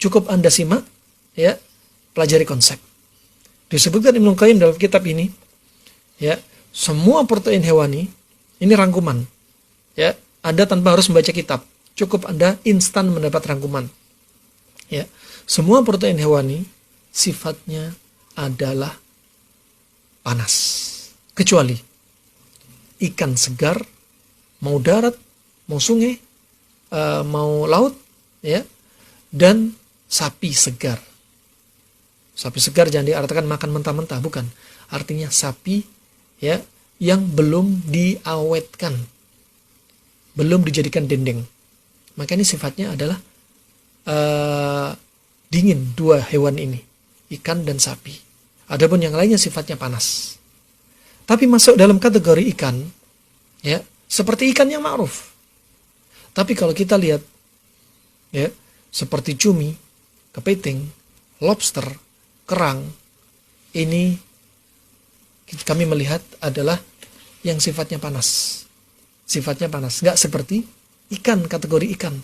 Cukup Anda simak, ya, pelajari konsep. Disebutkan Ibnu Qayyim dalam kitab ini, ya, semua protein hewani ini rangkuman. Ya, Anda tanpa harus membaca kitab, cukup Anda instan mendapat rangkuman. Ya, semua protein hewani sifatnya adalah panas, kecuali ikan segar, mau darat, mau sungai, mau laut, ya, dan sapi segar. Sapi segar jangan diartikan makan mentah-mentah, bukan. Artinya sapi, ya, yang belum diawetkan, belum dijadikan dendeng. Maka ini sifatnya adalah dingin, dua hewan ini, ikan dan sapi. Adapun yang lainnya sifatnya panas. Tapi masuk dalam kategori ikan, ya, seperti ikan yang ma'ruf. Tapi kalau kita lihat, ya, seperti cumi, kepiting, lobster, kerang, ini kami melihat adalah yang sifatnya panas. Sifatnya panas, nggak seperti ikan, kategori ikan.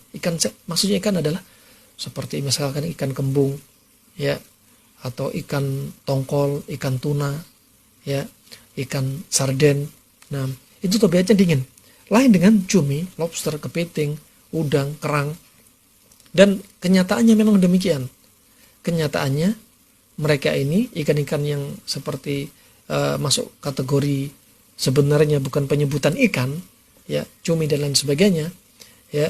Maksudnya ikan adalah seperti misalkan ikan kembung, ya, atau ikan tongkol, ikan tuna, ya, ikan sarden. Nah, itu tabiatnya dingin. Lain dengan cumi, lobster, kepiting, udang, kerang. Dan kenyataannya memang demikian. Kenyataannya mereka ini ikan-ikan yang seperti masuk kategori sebenarnya bukan penyebutan ikan, ya, cumi dan lain sebagainya, ya,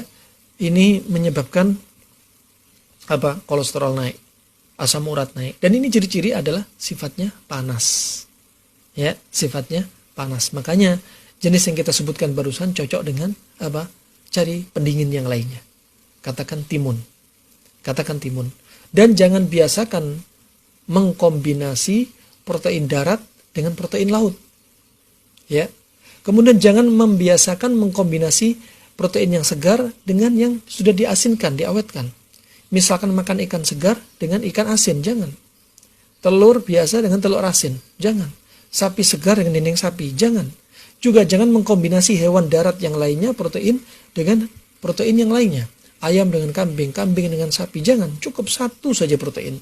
ini menyebabkan apa? Kolesterol naik, asam urat naik, dan ini ciri-ciri adalah sifatnya panas, ya, sifatnya panas. Makanya jenis yang kita sebutkan barusan cocok dengan apa? Cari pendingin yang lainnya. Katakan timun, dan jangan biasakan mengkombinasi protein darat dengan protein laut, ya. Kemudian jangan membiasakan mengkombinasi protein yang segar dengan yang sudah diasinkan, diawetkan. Misalkan makan ikan segar dengan ikan asin, jangan. Telur biasa dengan telur asin, jangan. Sapi segar dengan dendeng sapi, jangan. Juga jangan mengkombinasi hewan darat yang lainnya, protein dengan protein yang lainnya. Ayam dengan kambing, kambing dengan sapi, jangan. Cukup satu saja protein.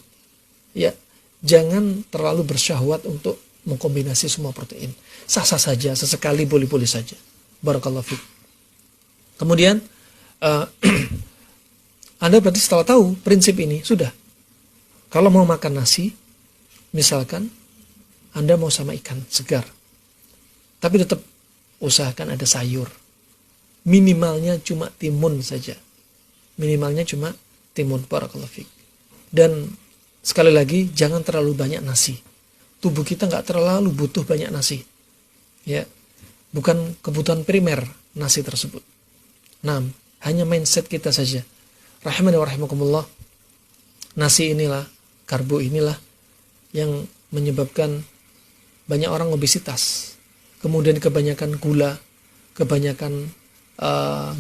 Ya, jangan terlalu bersyahwat untuk mengkombinasi semua protein. Sah-sah saja, sesekali boleh-boleh saja. Barakallahu fiik. Kemudian Anda berarti setelah tahu prinsip ini, sudah. Kalau mau makan nasi, misalkan Anda mau sama ikan segar, tapi tetap usahakan ada sayur. Minimalnya cuma timun saja. Minimalnya cuma timun. Barakallahu fiik. Dan sekali lagi, jangan terlalu banyak nasi. Tubuh kita nggak terlalu butuh banyak nasi, ya, bukan kebutuhan primer nasi tersebut. Nah, hanya mindset kita saja. Rahimani wa rahimakumullah. Nasi inilah, karbo inilah yang menyebabkan banyak orang obesitas. Kemudian kebanyakan gula, kebanyakan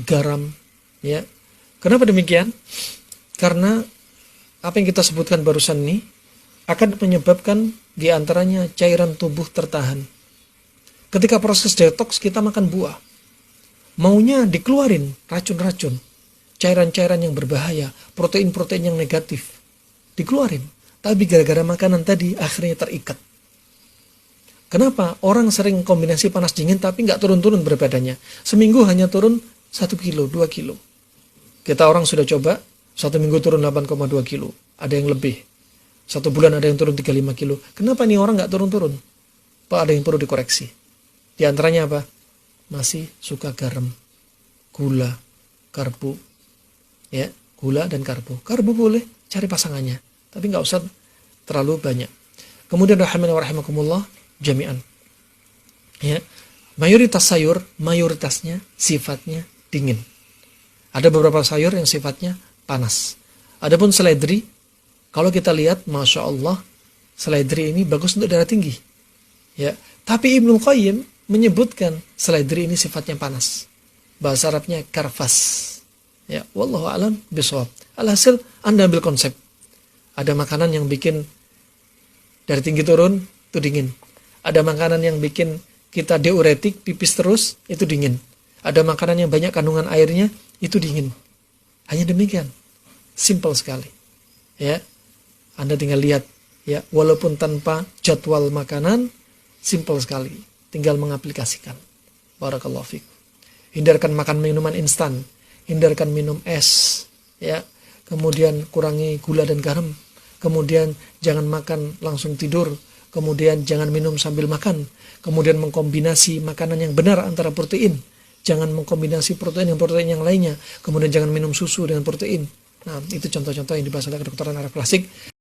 garam, ya. Kenapa demikian? Karena apa yang kita sebutkan barusan ini akan menyebabkan diantaranya cairan tubuh tertahan. Ketika proses detox kita makan buah, maunya dikeluarin racun-racun, cairan-cairan yang berbahaya, protein-protein yang negatif, dikeluarin. Tapi gara-gara makanan tadi akhirnya terikat. Kenapa? Orang sering kombinasi panas dingin tapi nggak turun-turun berat badannya. Seminggu hanya turun 1 kilo, 2 kilo. Kita orang sudah coba, 1 minggu turun 8,2 kilo. Ada yang lebih. 1 bulan ada yang turun 35 kilo. Kenapa nih orang nggak turun-turun? Pak, ada yang perlu dikoreksi. Di antaranya apa? Masih suka garam, gula, karbo. Ya, gula dan karbo. Karbo boleh, cari pasangannya. Tapi nggak usah terlalu banyak. Kemudian rahimani wa rahimakumullah jami'an. Ya, mayoritas sayur, mayoritasnya sifatnya dingin. Ada beberapa sayur yang sifatnya panas. Adapun seledri, kalau kita lihat, Masya Allah, seledri ini bagus untuk darah tinggi. Ya, tapi Ibnu Qayyim menyebutkan seledri ini sifatnya panas. Bahasa Arabnya karfas. Ya, wallahu a'lam bishawab. Alhasil, Anda ambil konsep. Ada makanan yang bikin darah tinggi turun, itu dingin. Ada makanan yang bikin kita diuretik, pipis terus, itu dingin. Ada makanan yang banyak kandungan airnya, itu dingin. Hanya demikian. Simple sekali. Ya, Anda tinggal lihat, ya, walaupun tanpa jadwal makanan, simple sekali, tinggal mengaplikasikan. Barakallahu fikum. Hindarkan makan minuman instan, hindarkan minum es, ya. Kemudian kurangi gula dan garam. Kemudian jangan makan langsung tidur. Kemudian jangan minum sambil makan. Kemudian mengkombinasi makanan yang benar antara protein. Jangan mengkombinasi protein dengan protein yang lainnya. Kemudian jangan minum susu dengan protein. Nah, itu contoh-contoh yang dibahas oleh kedokteran Arab klasik.